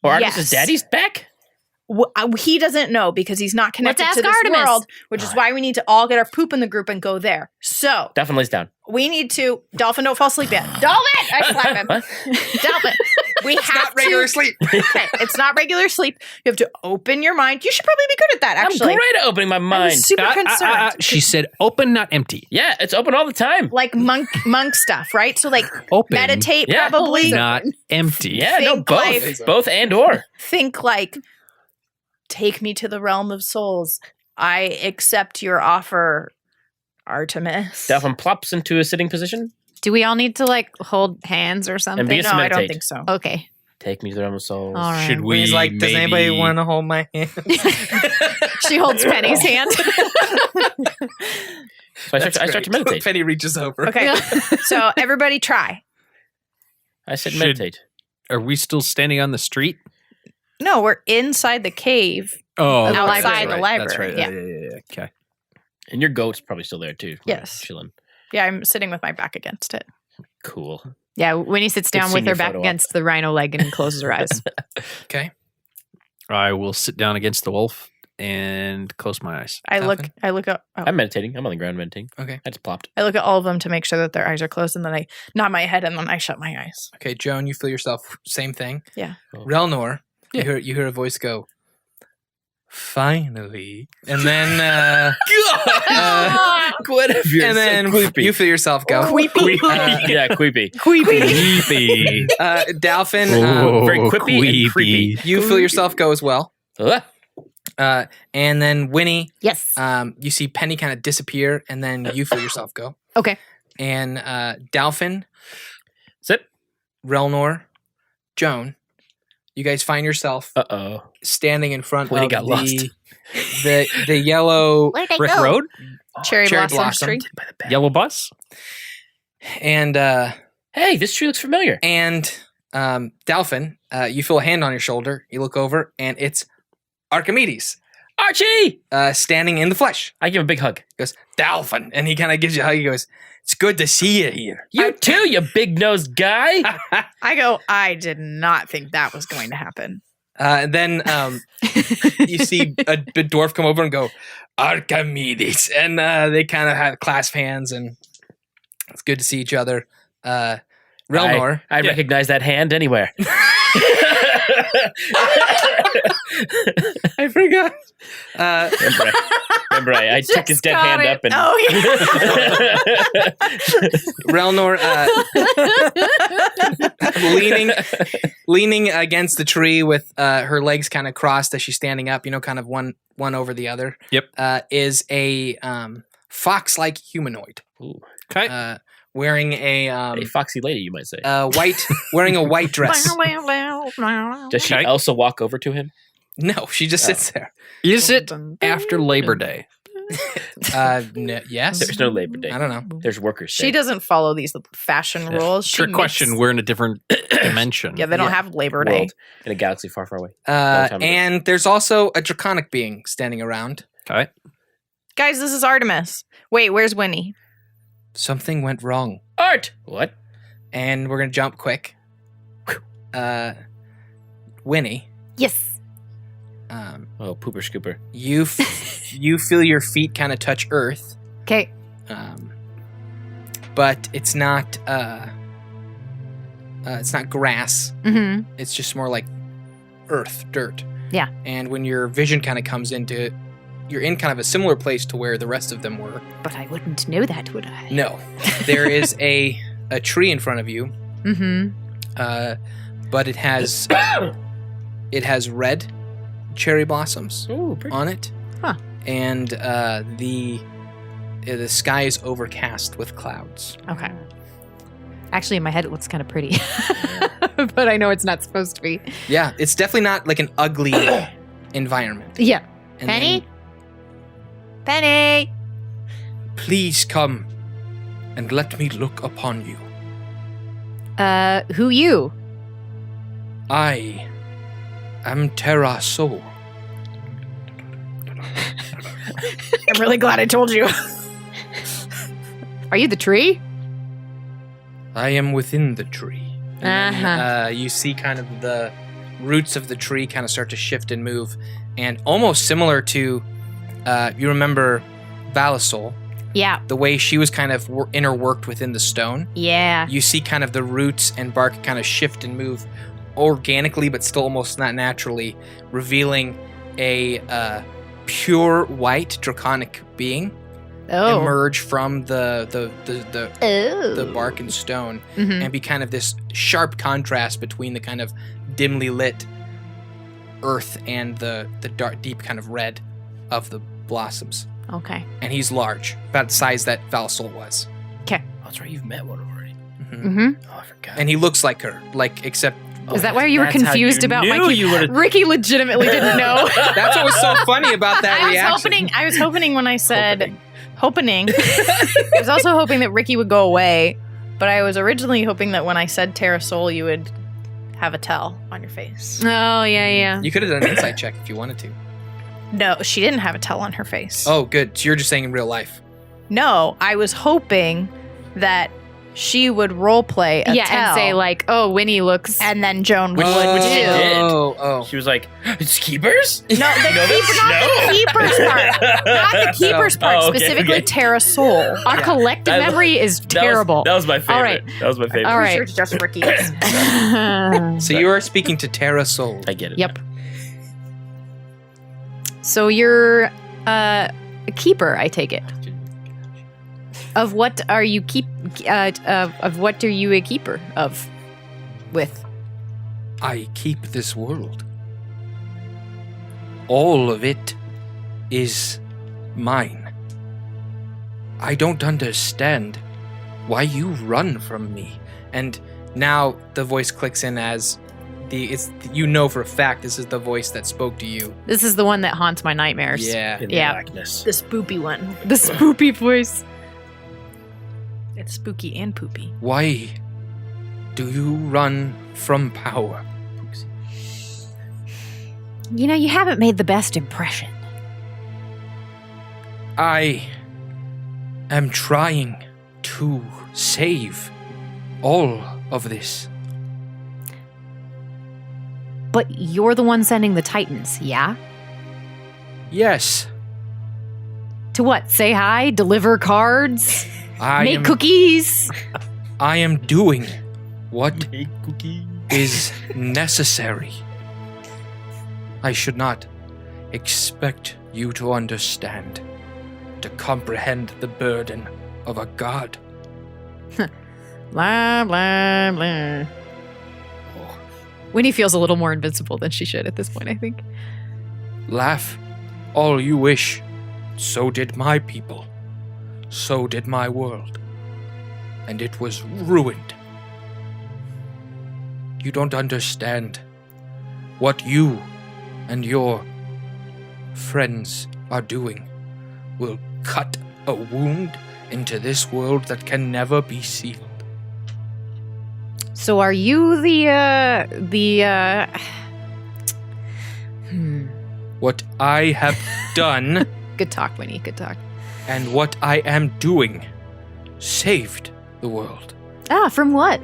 Or Artemis' Yes. daddy's back? He doesn't know because he's not connected Let's to ask this Artemis. world, which is why we need to all get our poop in the group and go there. So Dolphin lays down. we need to. Dolphin, don't fall asleep yet. Dolphin, I slap him. What? Dolphin, we have Not regular to. sleep. Okay, it's not regular sleep. You have to open your mind. You should probably be good at that. Actually, I'm great at opening my I'm mind. super concerned. She said open, not empty. Yeah, it's open all the time. Like monk stuff, right? So like Open, meditate, Yeah. probably. not empty. Yeah, no, Think both. like- Both and or. Think like, take me to the realm of souls. I accept your offer, Artemis. Dolphin plops into a sitting position. Do we all need to like hold hands or something? be a- No, I don't meditate. think so. Okay. Take me to the realm of souls. All right. Should we? He's like, does anybody maybe- want to hold my hand? She holds Penny's hand. So I start to meditate. Penny reaches over. Okay, so everybody try. I said Should- meditate. Are we still standing on the street? No, we're inside the cave. Oh, Outside that's the right. That's library, right. yeah. Yeah. Okay. And your goat's probably still there too. Yes. Chilling. Yeah, I'm sitting with my back against it. Cool. Yeah, Winnie sits Good down seeing with her your back photo op. against the rhino leg and closes her eyes. Okay. I will sit down against the wolf and close my eyes. I look up. Oh. I'm meditating. I'm on the ground meditating. Okay. I just plopped. I look at all of them to make sure that their eyes are closed, and then I nod my head, and then I shut my eyes. Okay, Joan, you feel yourself. Same thing. Yeah. Oh. Relnor, you hear a voice go, finally. And then Guinevere, and then you feel yourself go. Queepy. yeah, queepy. Creepy. Dolphin, very quippy and creepy. you feel yourself go as well. Ah, And then Winnie, Yes. you see Penny kind of disappear, and then you feel yourself go. Okay. And Dolphin, sit. Relnor, Joan, you guys find yourself Uh-oh. standing in front Winnie of got lost. the yellow Where'd I Brick go? Road? Cherry, cherry blossom blossom. tree. Yellow bus? and Hey, this tree looks familiar. Dolphin, you feel a hand on your shoulder. You look over, and it's Archimedes Archie! standing in the flesh. I give him a big hug. He goes, Dolphin, and he kind of gives you a hug. He goes, it's good to see you here. You too, you big-nosed guy. I go, I did not think that was going to happen. And then you see a big dwarf come over and go, Archimedes. And they kind of have clasp hands, and it's good to see each other. Relnor. I recognize that hand anywhere. I forgot. Remember, I took his dead hand up and... Oh, yeah. Relnor leaning against the tree with her legs kind of crossed as she's standing up, kind of one over the other. Yep. Is a fox-like humanoid. Ooh, Okay. Wearing a foxy lady, you might say. wearing a white dress. Does she Okay. also walk over to him? No, she just sits there. Is it after Labor Day? Yes. There's no Labor Day. I don't know. There's Workers' Day. She doesn't follow these fashion rules. She Trick makes- question. We're in a different dimension. Yeah, they don't have Labor Day. World in a galaxy far, far away. Long time ago. And there's also a draconic being standing around. Okay. Guys, this is Artemis. Wait, where's Winnie? Something went wrong. Art! What? And we're gonna jump quick. Winnie, Yes. Oh, pooper scooper. you you feel your feet kind of touch earth, Okay. but it's not grass. Mm-hmm. It's just more like earth, dirt. Yeah. And when your vision kind of comes into, you're in kind of a similar place to where the rest of them were. But I wouldn't know that, would I? No, there is a tree in front of you. Mm-hmm. But it has red cherry blossoms Ooh, pretty. on it. Huh. And the sky is overcast with clouds. Okay. Actually, in my head, it looks kind of pretty. But I know it's not supposed to be. Yeah, it's definitely not like an ugly environment. Yeah. And Penny? Penny! then, please come and let me look upon you. Who you? I am Terra Soul. I'm really glad I told you. Are you the tree? I am within the tree. And then, Uh-huh. you see kind of the roots of the tree kind of start to shift and move, and almost similar to, you remember Valisol, Yeah. the way she was kind of interworked within the stone. Yeah. You see kind of the roots and bark kind of shift and move organically, but still almost not naturally, revealing a pure white draconic being Oh. emerge from the bark and stone, Mhm. and be kind of this sharp contrast between the kind of dimly lit earth and the dark, deep kind of red of the blossoms. Okay. And he's large, about the size that Valisol was. Oh, that's right. You've met one already. Mhm. Mm-hmm. Oh, I forgot. And he looks like her, like except. Is that why you were That's how confused you about my knew keep? you would've- Ricky legitimately didn't know. That's what was so funny about that reaction. I was hoping when I said hoping. I was also hoping that Ricky would go away, but I was originally hoping that when I said Terra Sol, you would have a tell on your face. Oh, yeah. You could have done an insight check if you wanted to. No, she didn't have a tell on her face. Oh, good. So you're just saying in real life. No, I was hoping that she would roleplay a Yeah, tell, and say, like, oh, Winnie looks. and then Joan would. Which she did. Oh. She was like, "It's keepers." No, not the keepers part. Not the keepers part. Oh, okay, specifically, okay. Terra Sol. Our collective That- memory is terrible. That was my favorite. All right. That was my favorite. All right. Sure, it's just Ricky. So you are speaking to Terra Sol. I get it. Yep. So you're a keeper, I take it. Of what are you of what are you a keeper of? With? I keep this world. All of it is mine. I don't understand why you run from me. And now the voice clicks in as you know for a fact this is the voice that spoke to you. This is the one that haunts my nightmares. Yeah. In the Yeah. blackness. The spoopy one. The spoopy voice. It's spooky and poopy. Why do you run from power? You know, you haven't made the best impression. I am trying to save all of this. But you're the one sending the Titans, yeah? Yes, To what? Say hi? Deliver cards? Make cookies? I am doing what Hey, cookie. is necessary. I should not expect you to understand, to comprehend the burden of a god. Blah, blah, blah. Winnie feels a little more invincible than she should at this point, I think. Laugh all you wish. So did my people. So did my world. And it was ruined. You don't understand what you and your friends are doing will cut a wound into this world that can never be sealed. So are you What I have done Good talk, Winnie, good talk. and what I am doing saved the world Ah, from what?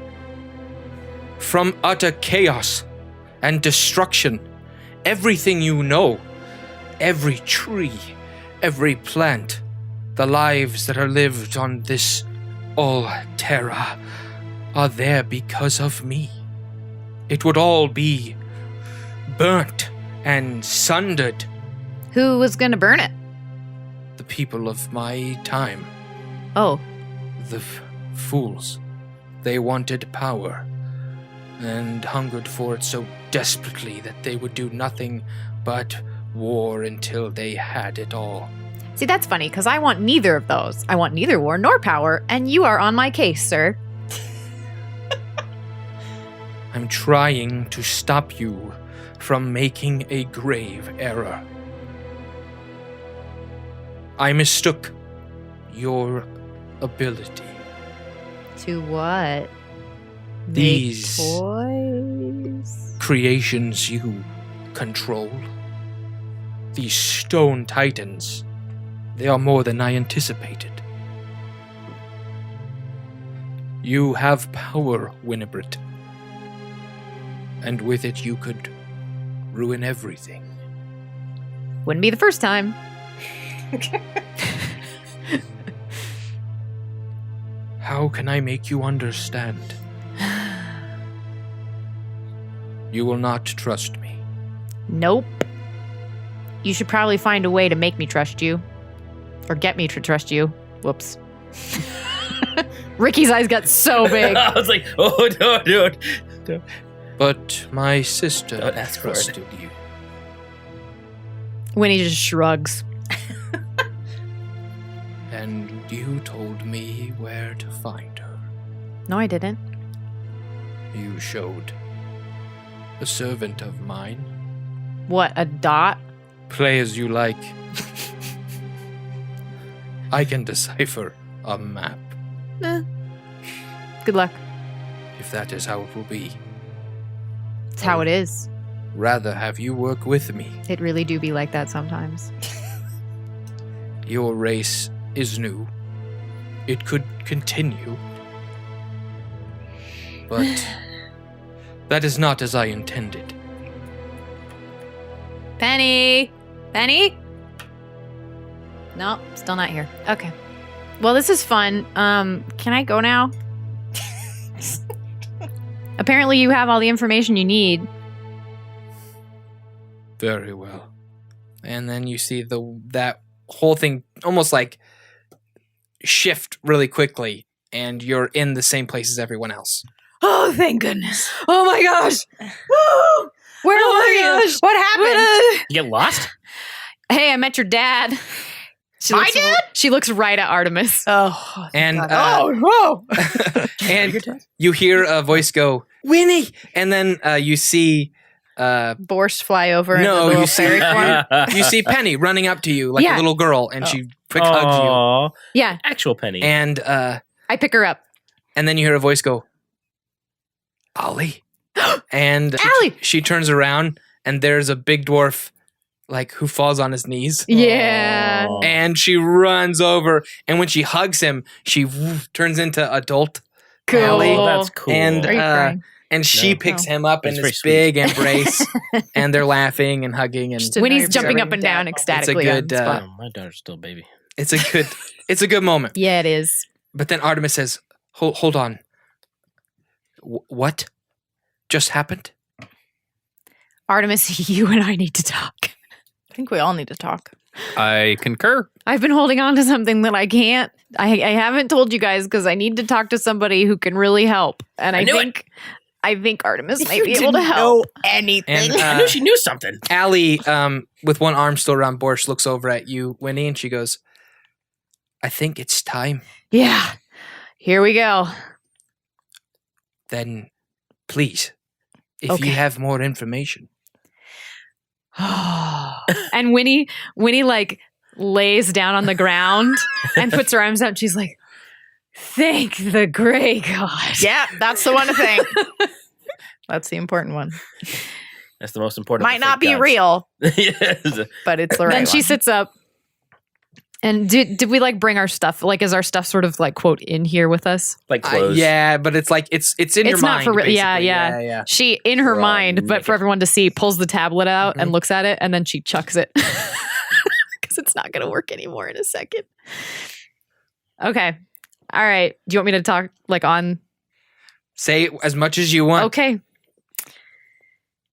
from utter chaos and destruction. Everything you know, every tree, every plant, the lives that are lived on this all Terra are there because of me. It would all be burnt and sundered. Who was gonna burn it? The people of my time, Oh, the fools, they wanted power and hungered for it so desperately that they would do nothing but war until they had it all. see, that's funny, because I want neither of those. I want neither war nor power, and you are on my case, sir. I'm trying to stop you from making a grave error. I mistook your ability. To what? These Make toys? creations you control. These stone titans, they are more than I anticipated. You have power, Winnibrit. And with it you could ruin everything. Wouldn't be the first time. How can I make you understand? You will not trust me. Nope. You should probably find a way to make me trust you. Or get me to trust you. Whoops. Ricky's eyes got so big. I was like, oh, no, dude. But my sister Don't ask for it. trusted you. Winnie just shrugs. And you told me where to find her. No, I didn't. You showed a servant of mine. What, a dot? Play as you like. I can decipher a map, Good luck. if that is how it will be. It's how it is. Rather have you work with me. It really do be like that sometimes. Your race is new. It could continue. But that is not as I intended. Penny! Penny? No, still not here. Okay. Well, this is fun. Can I go now? Apparently you have all the information you need. Very well. And then you see that whole thing almost like shift really quickly, and you're in the same place as everyone else. Oh, thank goodness. Oh my gosh. Woo! Where Oh were my you? gosh. What happened? You get lost? Hey, I met your dad. She My looks, dad? She looks right at Artemis. Oh, And whoa. and you hear a voice go, Winnie! And then you see Borscht fly over No, in the little you see- fairy corner. you see Penny running up to you like Yeah. a little girl, and Oh. she quick hugs Aw, Yeah, actual Penny. you. And I pick her up. then you hear a voice go, Ollie. And Allie! she turns around, and there's a big dwarf like who falls on his knees. Yeah. Aw. And she runs over, and when she hugs him, she turns into adult Cool. Allie. Oh, that's cool. And Are you crying? and she No. picks him up in It's very this sweet. big embrace, and they're laughing and hugging, and Just to know Winnie's you're jumping up very and down dad. ecstatically. good, on the spot. Oh, my daughter's still a baby. it's a good moment. Yeah, it is. But then Artemis says, "Hold on, what just happened?" Artemis, you and I need to talk. I think we all need to talk. I concur. I've been holding on to something that I can't. I haven't told you guys because I need to talk to somebody who can really help. And I knew think Artemis might You be able to didn't help. know anything. And I knew she knew something. Allie, with one arm still around Borscht, looks over at you, Winnie, and she goes, "I think it's time. Yeah. Here we go. Then, please, if Okay. you have more information." And Winnie like lays down on the ground and puts her arms out. And she's like, "Thank the gray god." Yeah, that's the one to thank. That's the important one. That's the most important. Might of the not fake be gods. real, Yes. but it's the right Then she one. sits up. And did we like bring our stuff? Like, is our stuff sort of like quote in here with us? Like clothes. Yeah, but it's like it's in your It's not mind. for real. Yeah, basically. yeah. yeah. She, in her We're all mind, but naked. for everyone to see, pulls the tablet out and Mhm. looks at it, and then she chucks it because it's not going to work anymore in a second. Okay. All right. Do you want me to talk like on? Say as much as you want. Okay.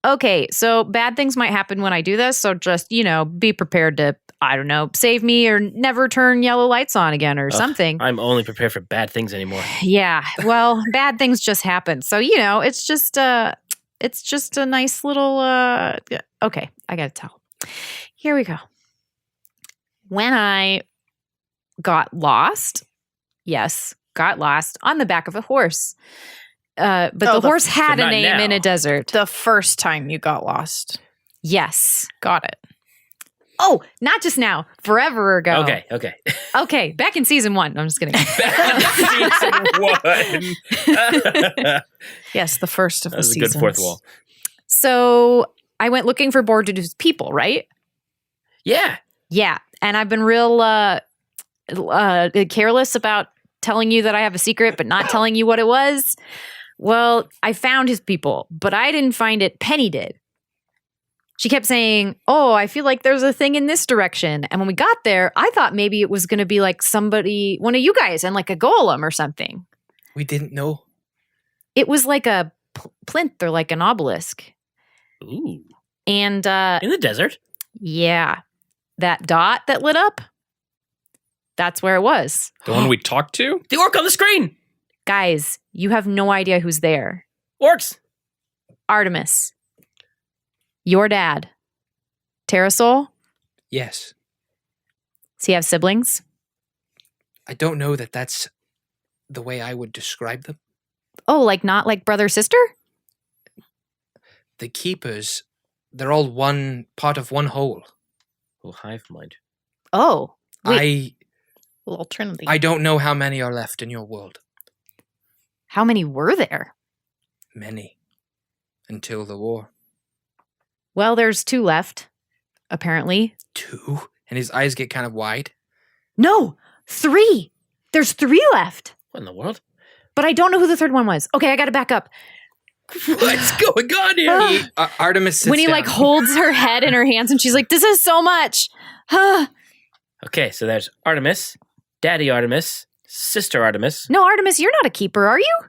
Okay. So bad things might happen when I do this. So just, be prepared to, I don't know, save me or never turn yellow lights on again or Ugh, something. I'm only prepared for bad things anymore. Yeah. Well, bad things just happen. So, it's just a nice little okay, I got to tell. Here we go. When I got lost on the back of a horse. But Oh, the horse had but a not name in now. a desert. the first time you got lost. Yes. Got it. Oh, not just now. Forever ago. Okay. Okay. Back in season 1. I'm just kidding. Season 1. Yes, the first of That the was a seasons. good fourth wall. So I went looking for Bordeaux's people, right? Yeah. Yeah. And I've been real careless about telling you that I have a secret, but not telling you what it was. Well, I found his people, but I didn't find it. Penny did. She kept saying, "Oh, I feel like there's a thing in this direction." And when we got there, I thought maybe it was going to be like somebody, one of you guys, and like a golem or something. We didn't know. It was like a plinth or like an obelisk. Ooh. And In the desert? yeah, that dot that lit up, that's where it was. The one we talked to? The orc on the screen! Guys, you have no idea who's there. Orcs! Artemis, your dad, Terrasol. Yes. Does he have siblings? I don't know that that's the way I would describe them. Oh, like not like brother, sister? The keepers, they're all one part of one whole. Oh, hive mind. Oh, wait. Little Trinity. I don't know how many are left in your world. How many were there? Many. Until the war. Well, there's 2 left, apparently. 2? And his eyes get kind of wide. No, 3. There's 3 left. What in the world? But I don't know who the 3rd one was. Okay, I got to back up. What's going on here? Artemis sits Winnie down. like holds her head in her hands and she's like, "This is so much." Okay, so there's Artemis, Daddy Artemis, Sister Artemis. No, Artemis, you're not a keeper, are you?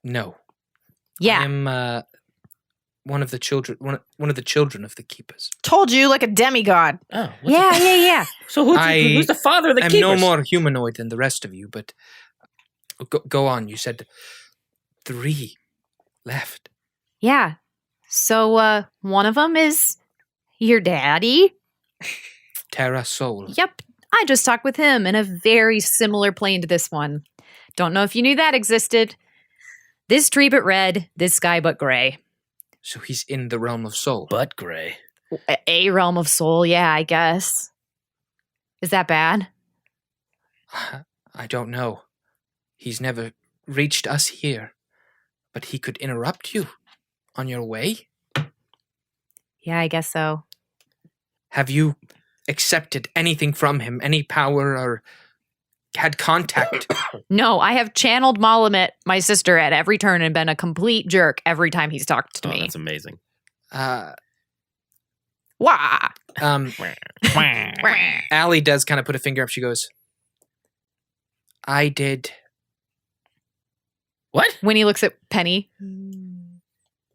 No. Yeah. I am one of the children one of the children of the keepers. Told you, like a demigod. Oh, Yeah. So who's the father of the I'm keepers? no more humanoid than the rest of you, but go on. You said 3 left. Yeah. So one of them is your daddy. Terra Soul. Yep. I just talked with him in a very similar plane to this one. Don't know if you knew that existed. This tree but red, this sky but gray. So he's in the realm of soul. But gray. A realm of soul, yeah, I guess. Is that bad? I don't know. He's never reached us here, but he could interrupt you on your way. Yeah, I guess so. Have you accepted anything from him, any power, or had contact? No, I have channeled Malamet, my sister, at every turn and been a complete jerk every time he's talked to Oh, me. that's amazing. Wah! Allie does kind of put a finger up. She goes, I did. What? Winnie looks at Penny and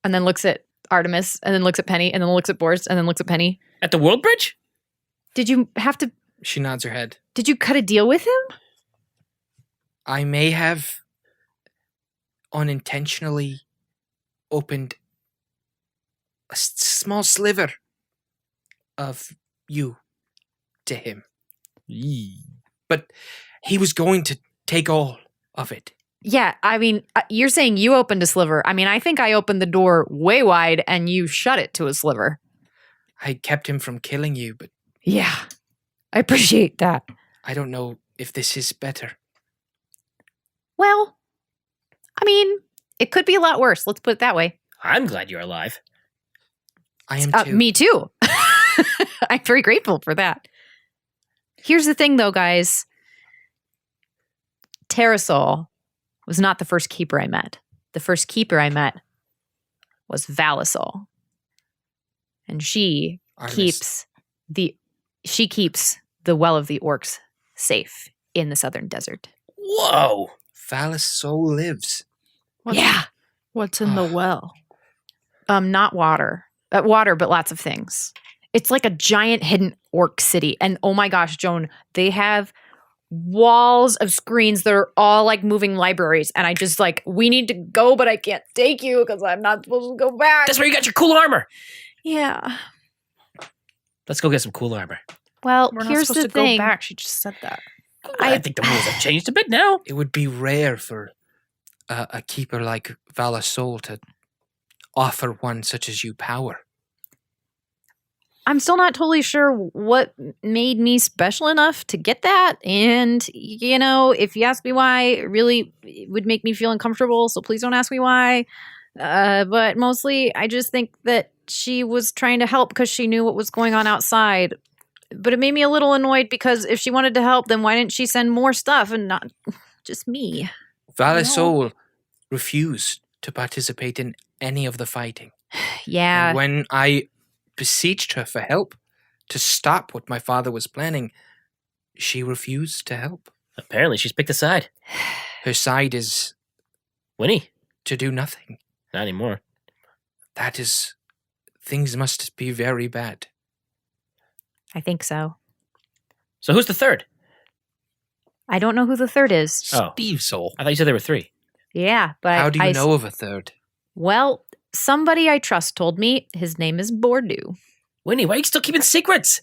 then looks at Artemis and then looks at Penny and then looks at Boris and then looks at Penny. At the World Bridge? Did you have to, She nods her head. did you cut a deal with him? I may have unintentionally opened a small sliver of you to him. But he was going to take all of it. Yeah, I mean, you're saying you opened a sliver. I mean, I think I opened the door way wide and you shut it to a sliver. I kept him from killing you, but Yeah, I appreciate that. I don't know if this is better. Well, I mean, it could be a lot worse. Let's put it that way. I'm glad you're alive. I am too. Me too. I'm very grateful for that. Here's the thing, though, guys. Terrasol was not the first keeper I met. The first keeper I met was Valisol. And she Artemis. keeps the well of the orcs safe in the southern desert. Whoa. Phallus Soul lives. Yeah. What's in the well? Not water. Water, but lots of things. It's like a giant hidden orc city. And oh my gosh, Joan, they have walls of screens that are all like moving libraries. And I just like, we need to go, but I can't take you because I'm not supposed to go back. That's where you got your cool armor. Yeah. Let's go get some cool armor. Well, We're not here's supposed the to thing. go back. She just said that. I think the rules have changed a bit now. It would be rare for a keeper like Phallus Soul to offer one such as you power. I'm still not totally sure what made me special enough to get that. And, you know, if you ask me why, it would make me feel uncomfortable. So please don't ask me why. But mostly, I just think that she was trying to help because she knew what was going on outside. But it made me a little annoyed because if she wanted to help, then why didn't she send more stuff and not just me? Phallus No. Soul refused to participate in any of the fighting. Yeah. And when I beseeched her for help to stop what my father was planning. She refused to help. Apparently, she's picked a side. Her side is Winnie, to do nothing. not anymore. That is... Things must be very bad. I think so. So who's the third? I don't know who the third is. Oh. Steve Soul. I thought you said there were three. Yeah, but How do you know of a third? Well, somebody I trust told me his name is Bordeaux. Winnie, why are you still keeping secrets?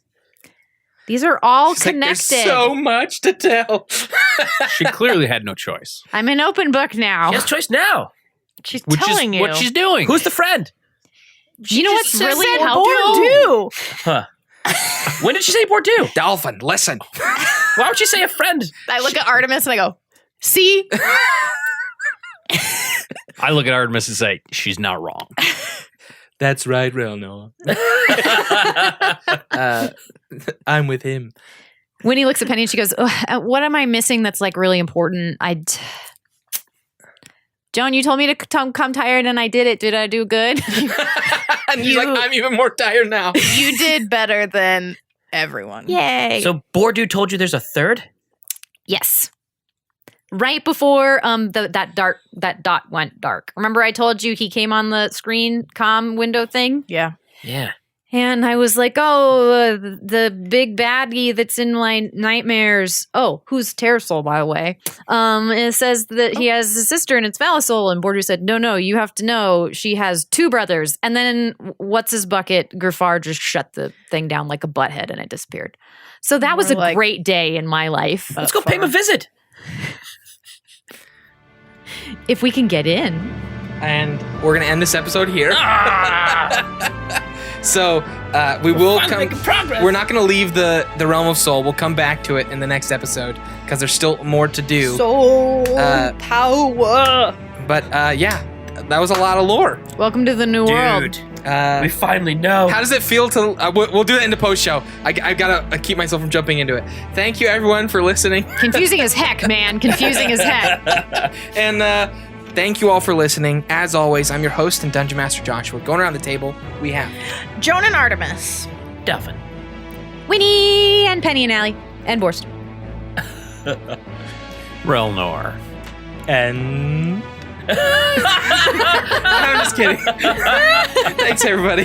These are all She's like, connected. there's so much to tell. She clearly had no choice. I'm an open book now. She has choice now. She's Which telling is you. what she's doing. Who's the friend? You know what's She just really said helpful? Bordeaux. Huh. When did she say Bordeaux? Dolphin, listen. Why would she say a friend? I look at Artemis and I go, see? I look at Artemis and say, she's not wrong. That's right, real Noah. I'm with him. Winnie looks at Penny and she goes, "Ugh, what am I missing that's like really important? Joan, you told me to come tired and I did it. Did I do good? And he's like, I'm even more tired now. You did better than everyone. Yay. So Bordeaux told you there's a third? Yes. Right before that dot went dark. Remember I told you he came on the screen comm window thing? Yeah. Yeah. And I was like, oh, the big baddie that's in my nightmares. Oh, who's Terrasol, by the way? It says that he has a sister and it's Valisol. And Bordeaux said, no, you have to know she has two brothers. And then what's his bucket? Griffar just shut the thing down like a butthead and it disappeared. So that was More a like- great day in my life. Let's go pay him a visit. If we can get in. And we're going to end this episode here. So we will come. Making progress. We're not going to leave the realm of soul. We'll come back to it in the next episode because there's still more to do. Soul power. But yeah, that was a lot of lore. Welcome to the new world. Dude, we finally know. How does it feel to? We'll do that in the post show. I gotta keep myself from jumping into it. Thank you everyone for listening, Confusing as heck, man. Confusing as heck. and thank you all for listening. As always, I'm your host and Dungeon Master Joshua. Going around the table, we have Joan and Artemis. Delphin. Winnie and Penny and Allie and Borst. Relnor. and. I'm just kidding. Thanks everybody.